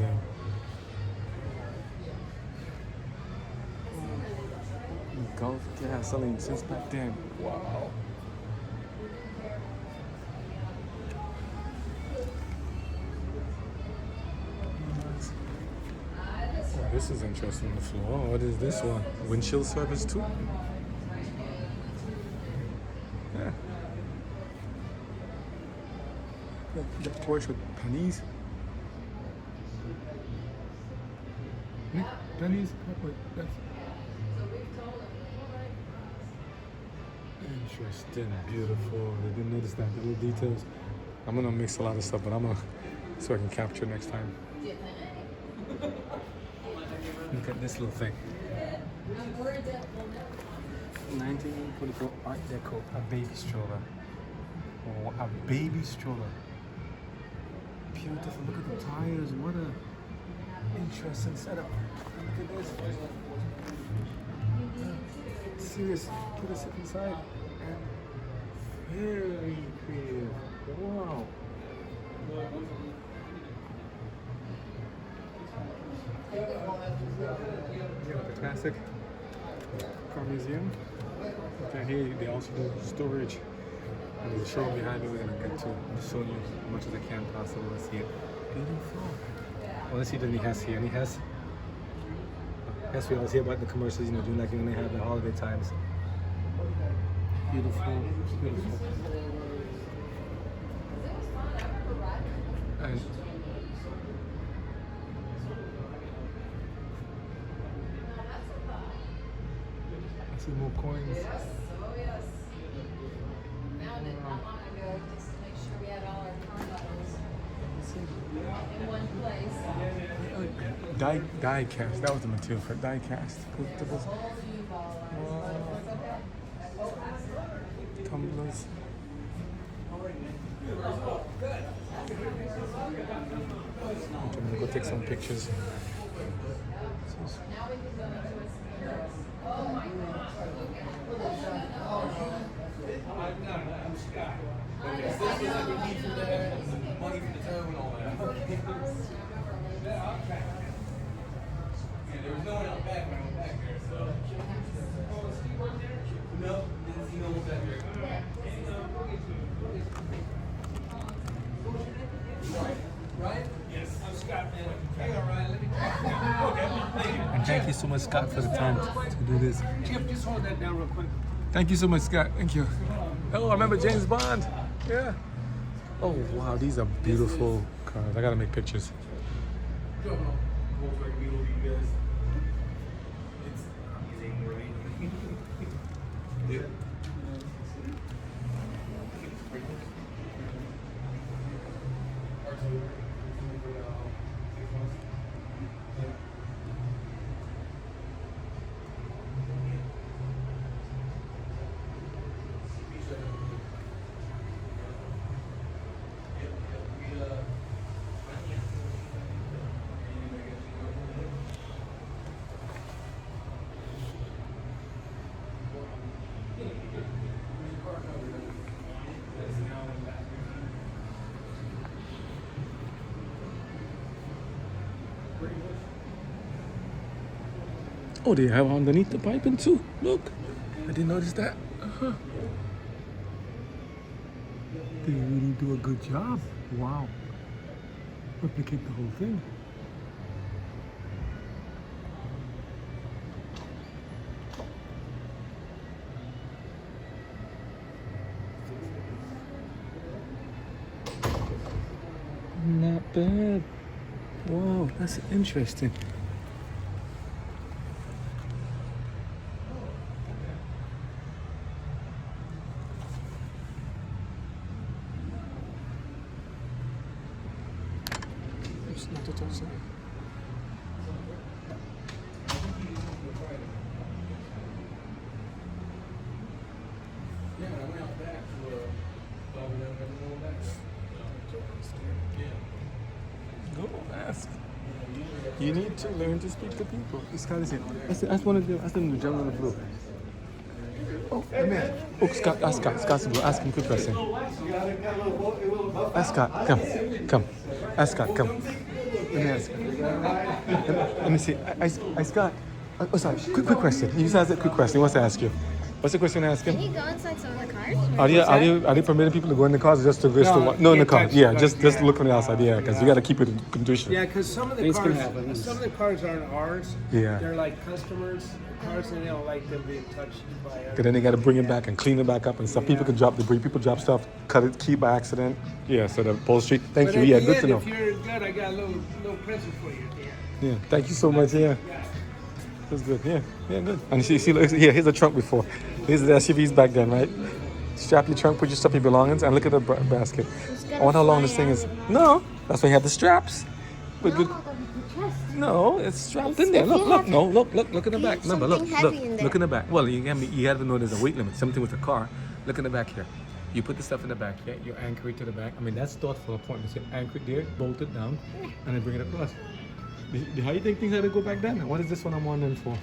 Museum. Golf gasoline since back then. Wow. Oh, this is interesting. The floor. Oh, what is this one? Windshield service too. Yeah. The Porsche with pennies. Yeah, pennies. Wait, that's interesting, beautiful. I didn't notice that the little details. I'm gonna mix a lot of stuff, but I'm gonna so I can capture next time. Look at this little thing. 1944 Art Deco, a baby stroller. Oh, a baby stroller. Beautiful. Look at the tires. What a interesting setup. Look at this. Serious. Put us inside. And very creative. Wow. The classic car museum. Okay, here they also do storage. And there's a showroom behind me we're gonna get to. I'm just showing you as much as I can possible. Let's see it. Beautiful. Well, let's see what he has here. And he has we always hear about the commercials, you know, doing like when they have the holiday times. Beautiful, beautiful. And I see more coins. Oh, yes. Found it not long ago just to make sure we had all our car models in one place. Die cast. That was the material for die cast. Tumblers. I'm gonna go take some pictures. Now we can go into a oh my gosh. I'm Scott. This was like we need for the money for the tow and all that. Yeah, okay. Yeah, there was no one out back when I went back there, so. No, didn't see no one back there. Ryan? Yes, I'm Scott. Hang on, Ryan. Let me okay, thank you. And thank you so much, Scott, for the time to do this. Chip, just hold that down real quick. Thank you so much, Scott. Thank you. Oh, I remember James Bond. Yeah. Oh, wow. These are beautiful cars. I got to make pictures. It's amazing, right? Yeah. Oh, they have underneath the piping too. Look. I didn't notice that. Uh-huh. They really do a good job. Wow. Replicate the whole thing. Not bad. Wow, that's interesting. Oops, not to touch that. Yeah, I went out back for Go ask. You need to learn to speak to people. This guy is it. That's one of the. That's the gentleman in blue. Oh, man. Oh, Scott. Ask Scott. Scott's blue. Ask him a quick question. Ask Scott. Come. Ask Scott. Come. Let me ask. Let me see. I Scott. Oh, sorry. Quick question. He just asked a quick question. He wants to ask you. What's the question to ask him? Can you go inside some of the cars? Are they permitting people to go in the cars or just to no in the car? Yeah, just look from the outside. Yeah, because you got to keep it in condition. Yeah, because some of the cars aren't ours. Yeah. They're like customers' cars, and they don't like them being touched by others. And then they got to bring it back and clean it back up and stuff. People can drop debris. People drop stuff, cut it, keep by accident. Yeah, so the upholstery. Thank But you. at Yeah, the good end, to know. If you're good, I got a little present for you. Yeah, thank you so much. Yeah, that's good. Yeah, good. And see, look, yeah, here's a trunk before. Here's the SUVs back then, right? Strap your trunk, put your stuff, your belongings, and look at the basket. I wonder how long this thing is. No, that's why you have the straps. But good. No, it's strapped in there. Look in the back. Remember, look in the back. Well, you have to know there's a weight limit. Something with a car. Look in the back here. You put the stuff in the back here. You anchor it to the back. I mean, that's thoughtful appointment. So anchor it there, bolt it down, and then bring it across. How do you think things had to go back then? What is this one I'm on then for?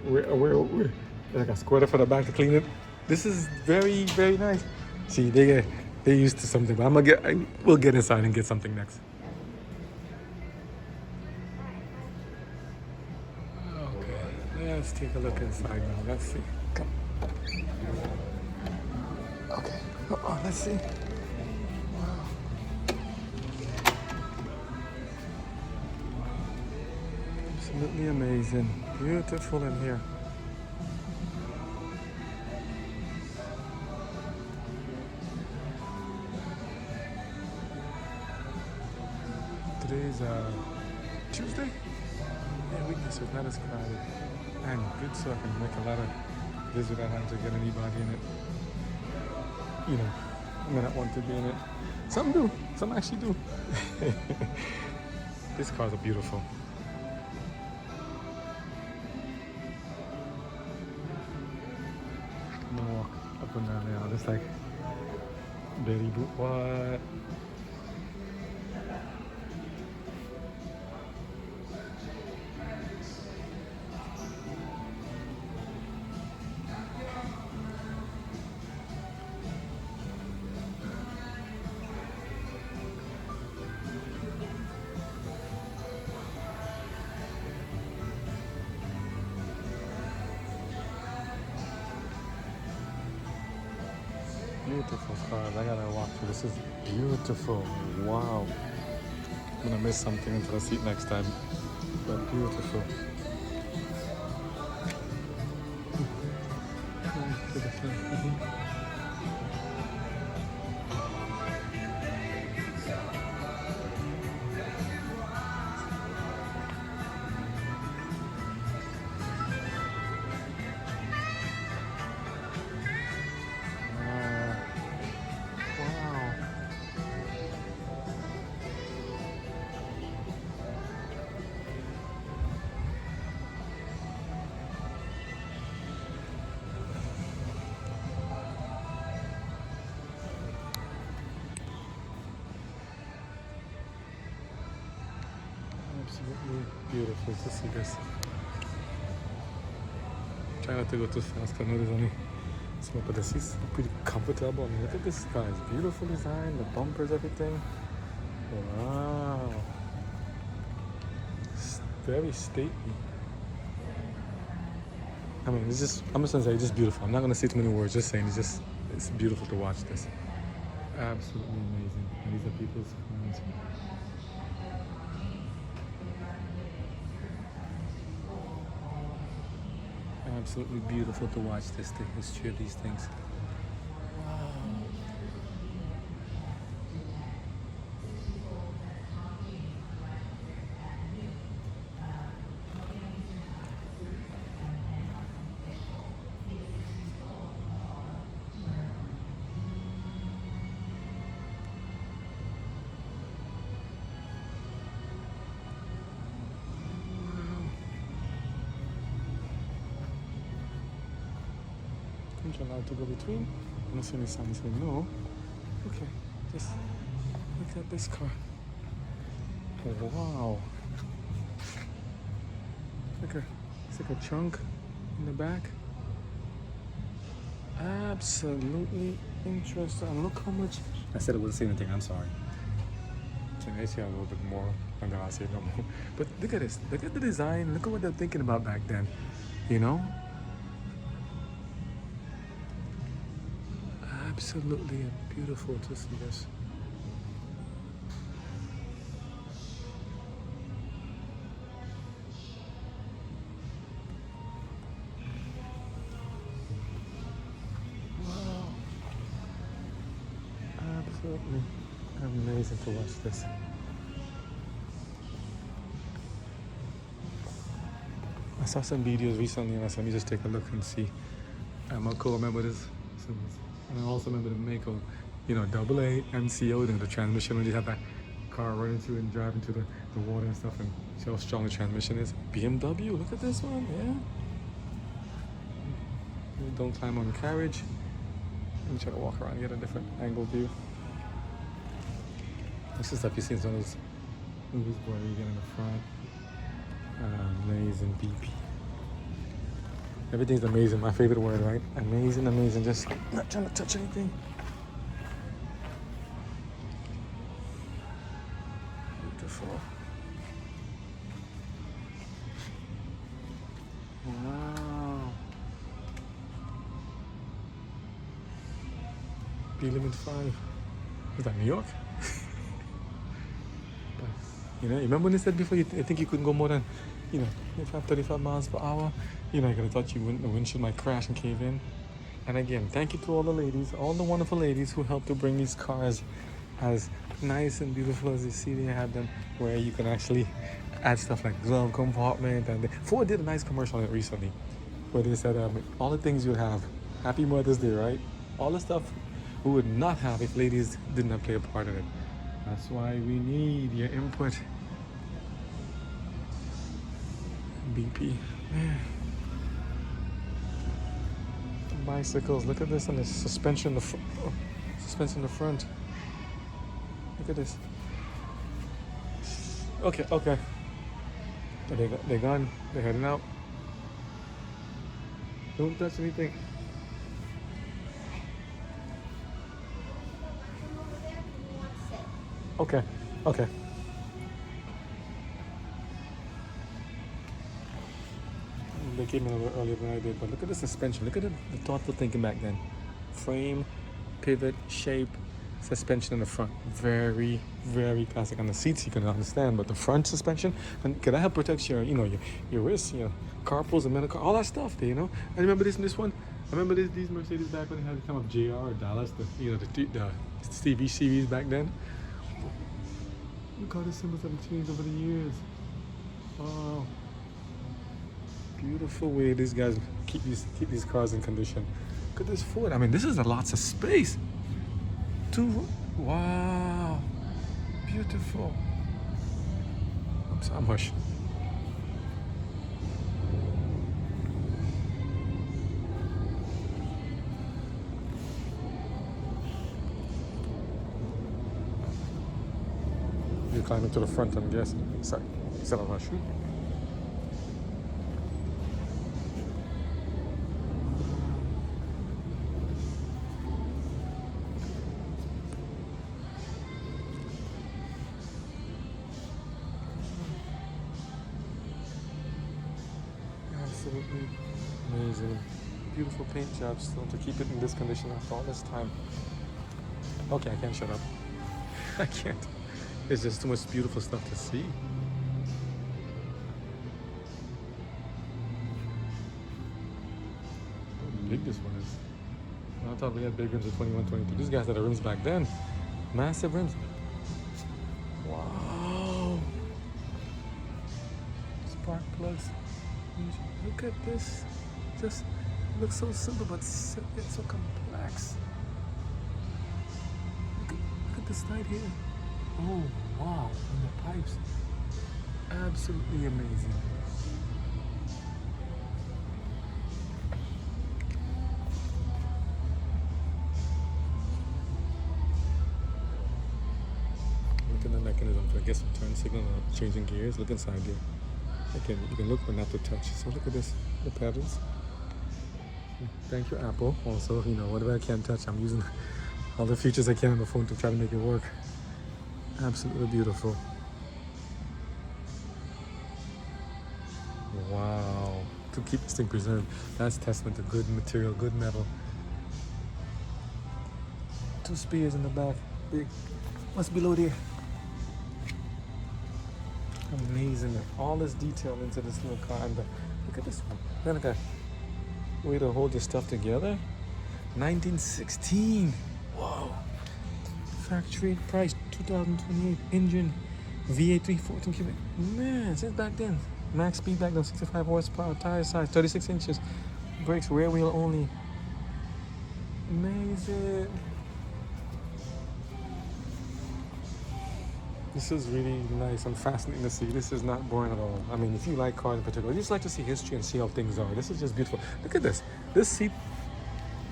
Where? Like a squirter for the back to clean it. This is very, very nice. See, they're used to something, but we'll get inside and get something next. Okay, let's take a look inside now. Let's see. Come. Okay. Let's see. Absolutely amazing. Beautiful in here. Today's Tuesday? Yeah, weekend, so it's not as crowded. And good so I can make a lot of visits without having to get anybody in it. You know, I may not want to be in it. Some do, some actually do. These cars are beautiful. I'm gonna walk up and down there, just like Betty Boop. What? Beautiful cars. I gotta walk through. This is beautiful. Wow. I'm gonna miss something until I see it next time. But beautiful. Absolutely beautiful to see this. Try not to go too fast. I know there's only small, but the seats are pretty comfortable. I mean, look at this, guys. Beautiful design, the bumpers, everything. Wow. It's very stately. I mean, it's just, I'm just gonna say it's just beautiful. I'm not gonna say too many words, just saying it's beautiful to watch this. Absolutely amazing. And these are people's cars. Absolutely beautiful to watch this, the history of these things. You're allowed to go between. I don't see any signs saying no. Okay, just look at this car. Wow. It's like a trunk in the back. Absolutely interesting. And look how much. I said it wasn't saying anything. I'm sorry. touching. I see a little bit more than the last year no more. But look at this. Look at the design. Look at what they're thinking about back then. You know? Absolutely beautiful to see this. Wow. Absolutely amazing to watch this. I saw some videos recently and I said, let me just take a look and see. I'm a co-member of this. And I also remember the make of, AA MCO, the transmission when you have that car running through and driving to the water and stuff, and see how strong the transmission is. BMW, look at this one, yeah. Don't climb on the carriage. Let me try to walk around and get a different angle view. This is stuff you see in some of those movies where you get in the front. Amazing BP. Everything's amazing, my favorite word, right? Amazing, amazing. Just not trying to touch anything. Beautiful. Wow. B-Limit 5. Is that New York? But, you remember when they said before, I think you couldn't go more than 35 miles per hour. I could have thought the windshield might crash and cave in. And again, thank you to all the ladies, all the wonderful ladies who helped to bring these cars as nice and beautiful as you see. They have them where you can actually add stuff like glove compartment. And Ford did a nice commercial on it recently where they said all the things you'd have. Happy Mother's Day, right? All the stuff we would not have if ladies did not play a part in it. That's why we need your input. BP. Man. Bicycles, look at this, and the suspension in the front. Oh, suspension in the front. Look at this. Okay. They're gone. They're heading out. Don't touch anything. Okay. They came in a little earlier than I did, but look at the suspension. Look at the thoughtful thinking back then. Frame, pivot, shape, suspension in the front. Very, very classic. On the seats you can understand, but the front suspension, and can that help protect your wrists, carpals and mental, all that stuff there, I remember this one. I remember these Mercedes back when they had the time of JR or Dallas, the Stevie series back then. Look how the symbols have changed over the years. Wow. Beautiful way these guys keep these cars in condition. Look at this Ford. I mean, this is a lots of space. Wow. Beautiful. I'm hush. You're climbing to the front, I'm guessing. Sorry. Instead of hush. Absolutely amazing. Beautiful paint job still to keep it in this condition after all this time. Okay, I can't shut up. I can't. It's just too much beautiful stuff to see. How big this one is. I thought we had big rims in 21, 22. These guys had the rims back then. Massive rims. Wow. Spark plugs. Look at this. Just looks so simple, but it's so complex. Look at this light here. Oh, wow. And the pipes. Absolutely amazing. Look at the mechanism for, I guess, turn signal or changing gears. Look inside here. Again, you can look but not to touch. So look at this, the pedals. Thank you, Apple. Also, whatever I can't touch, I'm using all the features I can on the phone to try to make it work. Absolutely beautiful. Wow. To keep this thing preserved, that's testament to good material, good metal. 2 spears in the back. Big. What's below there? Amazing. All this detail into this little car. And look at this one. Then like a way to hold your stuff together. 1916. Whoa. Factory price 2028. Engine V8 314 cubic. Man, since back then. Max speed back then 65 horsepower. Tire size 36 inches. Brakes rear wheel only. Amazing. This is really nice and fascinating to see. This is not boring at all. I mean, if you like cars in particular, you just like to see history and see how things are. This is just beautiful. Look at this. This seat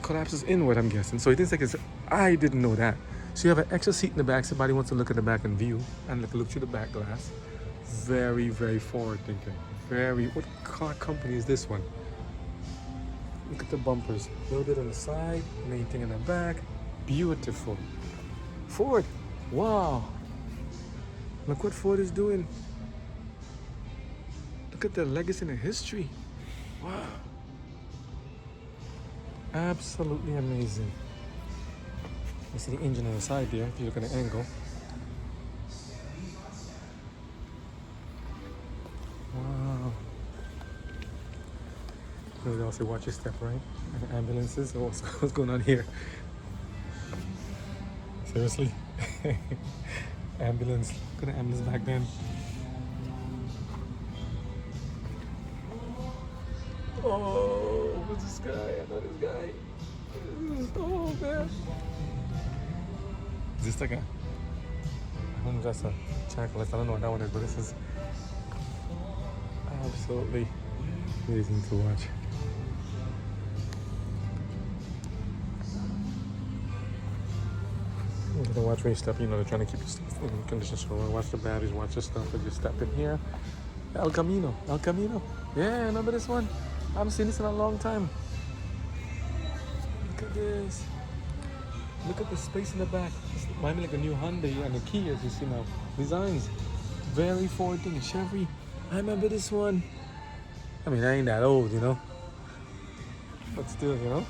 collapses inward, I'm guessing. So it thinks like it's, I didn't know that. So you have an extra seat in the back. Somebody wants to look at the back and view and look through the back glass. Very, very forward thinking. Very, what car company is this one? Look at the bumpers. A little bit on the side, main thing in the back. Beautiful. Ford. Wow. Look what Ford is doing. Look at the legacy and the history. Wow. Absolutely amazing. You see the engine on the side there, if you look at the angle. Wow. They also watch your step, right? And ambulances. What's going on here? Seriously? Ambulance. Look at the ambulance back then. Oh, who's this guy? I know this guy. Oh, man. Is this like a... I don't know if that's a checklist. I don't know what that one is, but this is absolutely amazing to watch. You gotta watch when you step, you know, they're trying to keep your stuff in condition. So watch the batteries, watch the stuff as you step in here. El Camino. Yeah, remember this one? I haven't seen this in a long time. Look at this. Look at the space in the back. It's reminds me like a new Hyundai and the Kia, as you see now. Designs. Very forward thinking. Chevy. I remember this one. I mean, I ain't that old, you know. But still, you know.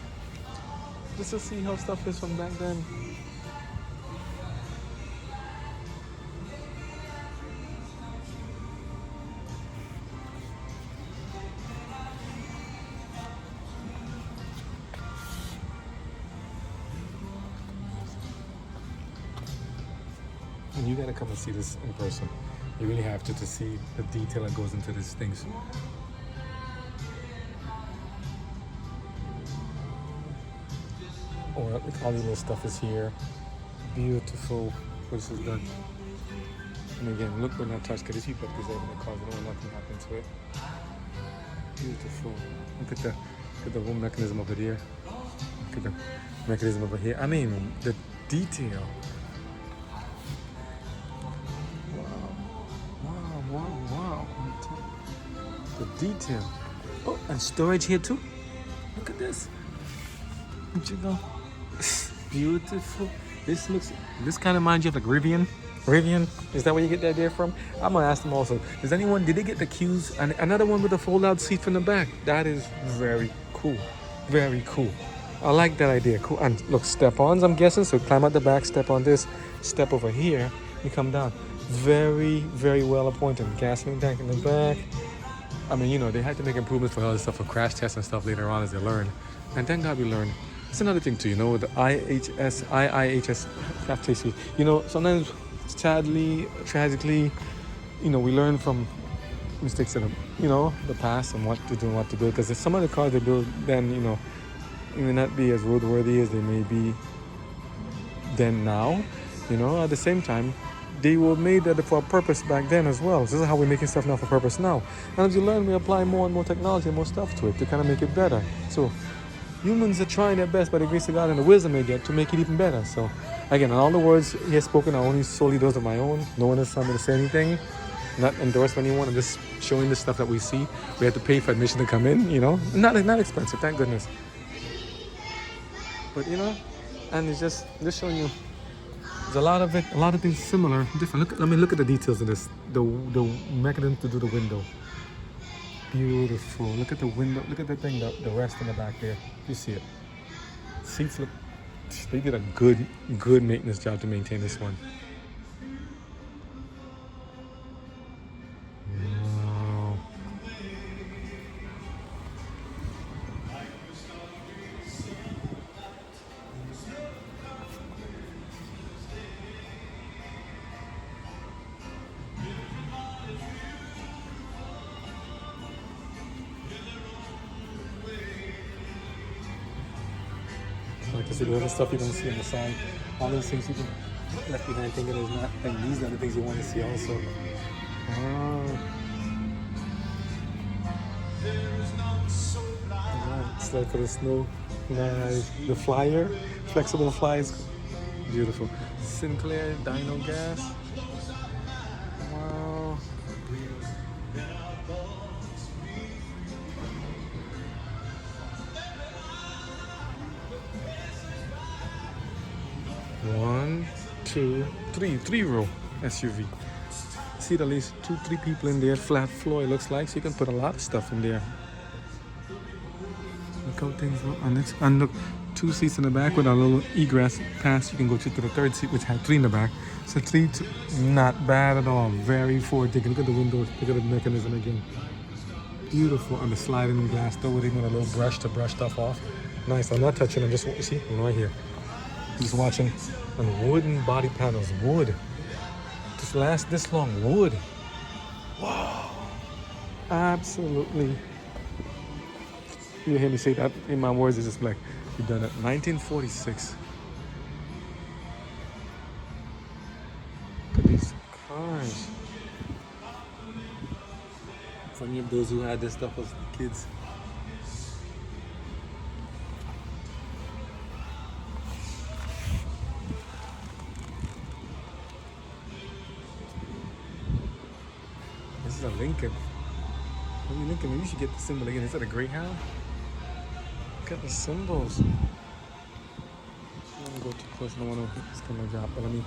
Just to see how stuff is from back then. And you gotta come and see this in person. You really have to see the detail that goes into these things. Or all the little stuff is here. Beautiful. This is done. And again, look but not touch, because these people are preserving the cars. They don't want nothing happen to it. Beautiful. Look at the whole mechanism over there. Look at the mechanism over here. I mean, the detail. Wow. The detail. Oh, and storage here too. Look at this. Look you go. Beautiful. This kind of reminds you of like Rivian. Rivian, is that where you get the idea from? I'm gonna ask them also. Did they get the cues? And another one with a fold-out seat from the back. That is very cool. Very cool. I like that idea. Cool. And look, step-ons, I'm guessing. So climb out the back, step on this, step over here, you come down. Very, very well appointed. Gasoline tank in the back. I mean, you know, they had to make improvements for all this stuff for crash tests and stuff later on as they learn. And thank God we learned. It's another thing too, you know, with the IIHS, you know, sometimes tragically, you know, we learn from mistakes of, you know, the past and what to do and what to do. Because some of the cars they build then, you know, may not be as roadworthy as they may be then now, you know. At the same time, they were made for a purpose back then as well. This is how we're making stuff now for purpose now. And as you learn, we apply more and more technology and more stuff to it to kind of make it better. So humans are trying their best by the grace of God and the wisdom they get to make it even better. So again, and all the words he has spoken are only solely those of my own. No one has told me to say anything, not endorse anyone. I'm just showing the stuff that we see. We have to pay for admission to come in, you know. Not expensive, thank goodness. But you know, and it's just showing you There's a lot of it, a lot of things similar, different. Look, look at the details of this. The mechanism to do the window. Beautiful. Look at the window. Look at the thing, the rest in the back there. You see it. Seats look. They did a good maintenance job to maintain this one. Wow. Like I said, the other stuff you don't see on the side, all those things people left behind thinking there's not, like these are the things you want to see also. Oh. It's like for the snow, nice. The flyer, flexible flies, beautiful. Sinclair Dino Gas. Wow. One, two, three row SUV. See at least 2-3 people in there. Flat floor it looks like, so you can put a lot of stuff in there. Look how things look. And look, 2 seats in the back with a little egress pass. You can go to the third seat, which had 3 in the back. So 3, not bad at all. Very forward thinking. Look at the windows. Look at the mechanism again. Beautiful. And the sliding glass door with even a little brush to brush stuff off. Nice. I'm not touching. I'm just, you see, I'm right here. Just watching. And wooden body panels. Wood. To last this long. Wood. Wow. Absolutely. You hear me say that in my words, it's just like, you've done it. 1946. Look at these cars. For any of those who had this stuff as kids. This is a Lincoln. I mean, Lincoln, maybe you should get the symbol again. Is that a Greyhound? Look at the symbols. I don't want to go too close. I don't want to, it's going to drop. But let me